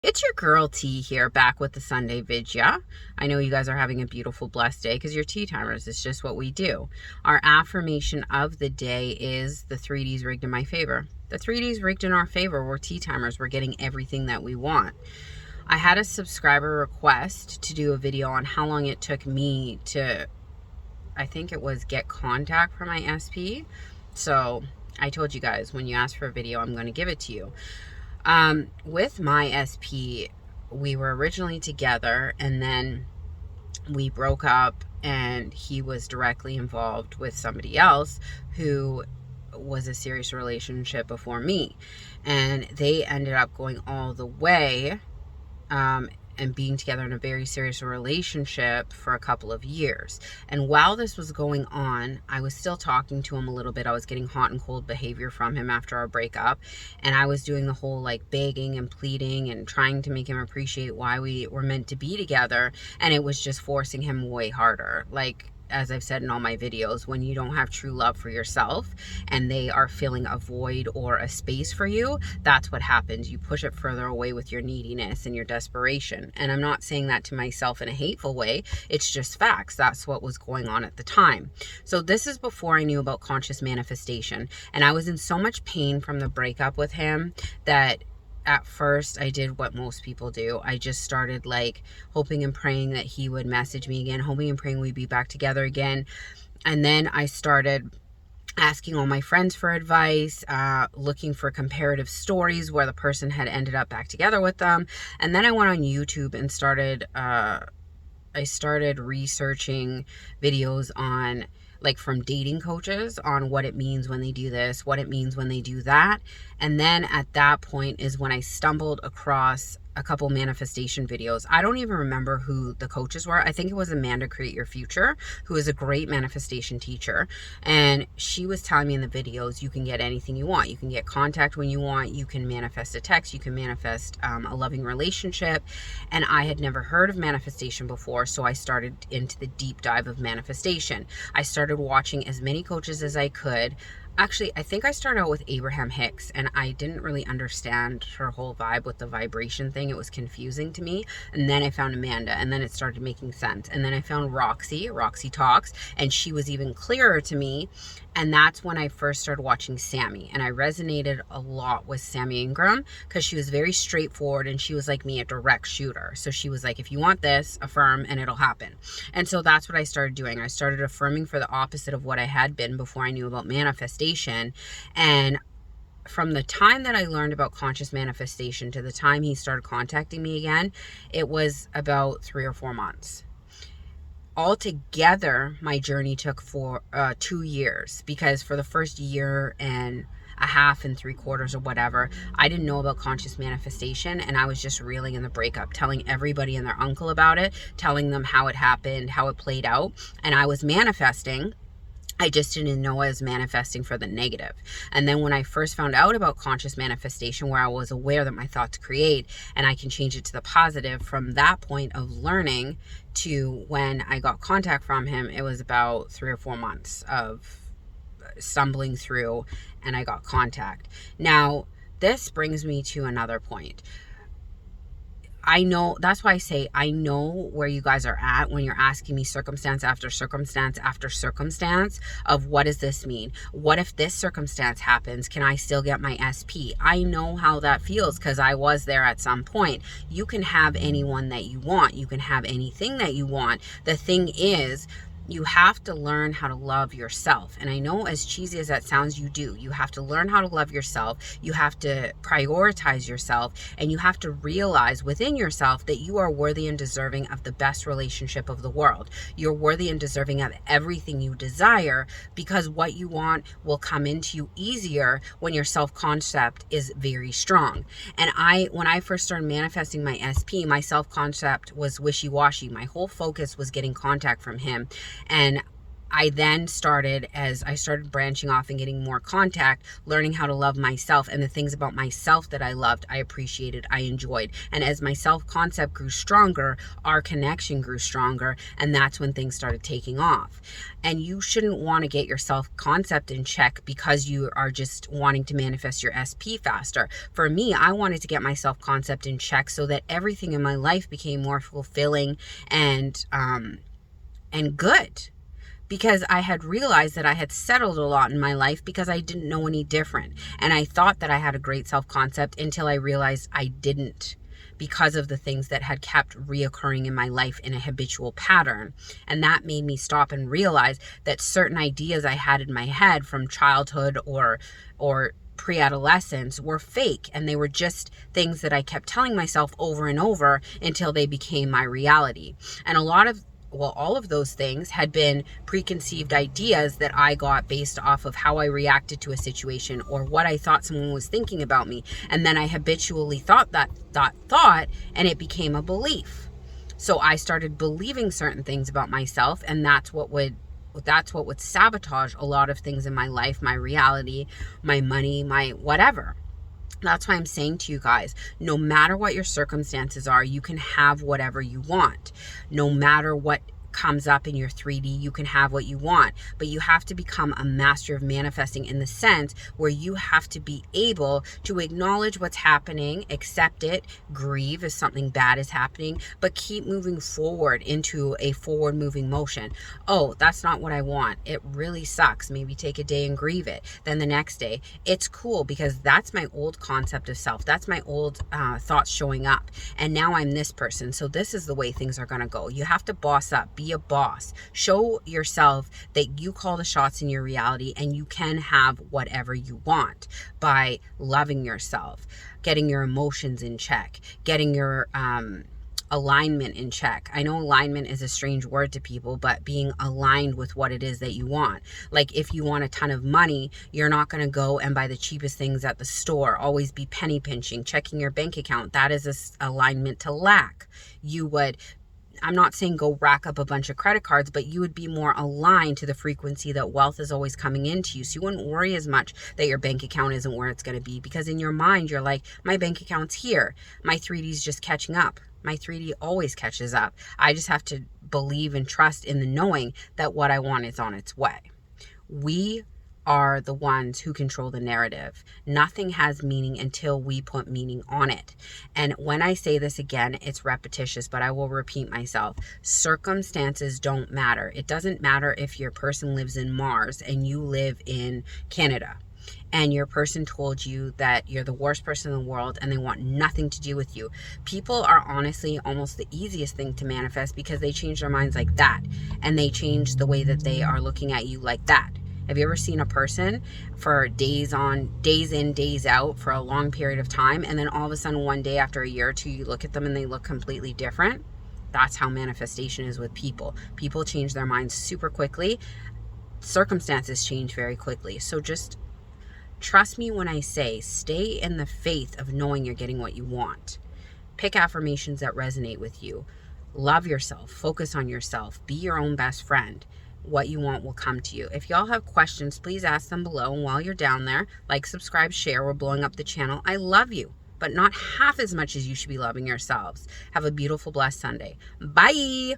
It's your girl T here, back with the Sunday vidya. I know you guys are having a beautiful, blessed day because you're tea timers. It's just what we do. Our affirmation of the day is the 3Ds rigged in my favor. The 3Ds rigged in our favor. We're tea timers. We're getting everything that we want. I had a subscriber request to do a video on how long it took me to, I think it was, get contact from my SP. So I told you guys, when you ask for a video, I'm going to give it to you. With my SP, we were originally together and then we broke up, and he was directly involved with somebody else who was a serious relationship before me, and they ended up going all the way and being together in a very serious relationship for a couple of years. And while this was going on, I was still talking to him a little bit. I was getting hot and cold behavior from him after our breakup, and I was doing the whole like begging and pleading and trying to make him appreciate why we were meant to be together, and it was just forcing him way harder. Like, as I've said in all my videos, when you don't have true love for yourself and they are filling a void or a space for you, that's what happens. You push it further away with your neediness and your desperation. And I'm not saying that to myself in a hateful way. It's just facts. That's what was going on at the time. So this is before I knew about conscious manifestation. And I was in so much pain from the breakup with him that at first I did what most people do. I just started like hoping and praying that he would message me again, hoping and praying we'd be back together again. And then I started asking all my friends for advice, looking for comparative stories where the person had ended up back together with them. And then I went on YouTube and started researching videos on, like, from dating coaches on what it means when they do this, what it means when they do that. And then at that point is when I stumbled across a couple manifestation videos. I don't even remember who the coaches were. I think it was Amanda Create Your Future, who is a great manifestation teacher. And she was telling me in the videos, you can get anything you want. You can get contact when you want. You can manifest a text. You can manifest a loving relationship. And I had never heard of manifestation before, so I started into the deep dive of manifestation. I started watching as many coaches as I could. Actually, I think I started out with Abraham Hicks, and I didn't really understand her whole vibe with the vibration thing. It was confusing to me. And then I found Amanda, and then it started making sense. And then I found Roxy Talks, and she was even clearer to me. And that's when I first started watching Sammy. And I resonated a lot with Sammy Ingram because she was very straightforward, and she was like me, a direct shooter. So she was like, if you want this, affirm and it'll happen. And so that's what I started doing. I started affirming for the opposite of what I had been before I knew about manifestation. And from the time that I learned about conscious manifestation to the time he started contacting me again, it was about 3 or 4 months. Altogether, my journey took 2 years, because for the first year and a half and 3/4 or whatever, I didn't know about conscious manifestation, and I was just reeling in the breakup, telling everybody and their uncle about it, telling them how it happened, how it played out, and I was manifesting. I just didn't know I was manifesting for the negative. And then when I first found out about conscious manifestation, where I was aware that my thoughts create and I can change it to the positive, from that point of learning to when I got contact from him, it was about 3 or 4 months of stumbling through, and I got contact. Now, this brings me to another point. I know, that's why I say I know where you guys are at when you're asking me circumstance after circumstance after circumstance of what does this mean? What if this circumstance happens? Can I still get my SP? I know how that feels because I was there at some point. You can have anyone that you want. You can have anything that you want. The thing is, you have to learn how to love yourself. And I know, as cheesy as that sounds, you do. You have to learn how to love yourself. You have to prioritize yourself, and you have to realize within yourself that you are worthy and deserving of the best relationship of the world. You're worthy and deserving of everything you desire, because what you want will come into you easier when your self-concept is very strong. And when I first started manifesting my SP, my self-concept was wishy-washy. My whole focus was getting contact from him. And I then started, as I started branching off and getting more contact, learning how to love myself and the things about myself that I loved, I appreciated, I enjoyed. And as my self-concept grew stronger, our connection grew stronger, and that's when things started taking off. And you shouldn't want to get your self-concept in check because you are just wanting to manifest your SP faster. For me, I wanted to get my self-concept in check so that everything in my life became more fulfilling and good, because I had realized that I had settled a lot in my life because I didn't know any different. And I thought that I had a great self-concept until I realized I didn't, because of the things that had kept reoccurring in my life in a habitual pattern. And that made me stop and realize that certain ideas I had in my head from childhood or pre-adolescence were fake, and they were just things that I kept telling myself over and over until they became my reality. And all of those things had been preconceived ideas that I got based off of how I reacted to a situation or what I thought someone was thinking about me. And then I habitually thought that thought, and it became a belief. So I started believing certain things about myself, and that's what would sabotage a lot of things in my life, my reality, my money, my whatever. That's why I'm saying to you guys, no matter what your circumstances are, you can have whatever you want. No matter what comes up in your 3D, you can have what you want. But you have to become a master of manifesting, in the sense where you have to be able to acknowledge what's happening, accept it, grieve if something bad is happening, but keep moving forward into a forward moving motion. Oh, that's not what I want. It really sucks. Maybe take a day and grieve it. Then the next day, it's cool, because that's my old concept of self. That's my old thoughts showing up. And now I'm this person. So this is the way things are going to go. You have to boss up. Be a boss. Show yourself that you call the shots in your reality, and you can have whatever you want by loving yourself, getting your emotions in check, getting your alignment in check. I know alignment is a strange word to people, but being aligned with what it is that you want. Like, if you want a ton of money, you're not going to go and buy the cheapest things at the store. Always be penny pinching, checking your bank account. That is a alignment to lack. I'm not saying go rack up a bunch of credit cards, but you would be more aligned to the frequency that wealth is always coming into you. So you wouldn't worry as much that your bank account isn't where it's going to be, because in your mind, you're like, my bank account's here. My 3D is just catching up. My 3D always catches up. I just have to believe and trust in the knowing that what I want is on its way. We are the ones who control the narrative. Nothing has meaning until we put meaning on it. And when I say this again, it's repetitious, but I will repeat myself. Circumstances don't matter. It doesn't matter if your person lives in Mars and you live in Canada, and your person told you that you're the worst person in the world and they want nothing to do with you. People are honestly almost the easiest thing to manifest, because they change their minds like that, and they change the way that they are looking at you like that. Have you ever seen a person for days in, days out for a long period of time, and then all of a sudden one day after a year or two, you look at them and they look completely different? That's how manifestation is with people. People change their minds super quickly. Circumstances change very quickly. So just trust me when I say, stay in the faith of knowing you're getting what you want. Pick affirmations that resonate with you. Love yourself. Focus on yourself. Be your own best friend. What you want will come to you. If y'all have questions, please ask them below. And while you're down there, like, subscribe, share. We're blowing up the channel. I love you, but not half as much as you should be loving yourselves. Have a beautiful, blessed Sunday. Bye.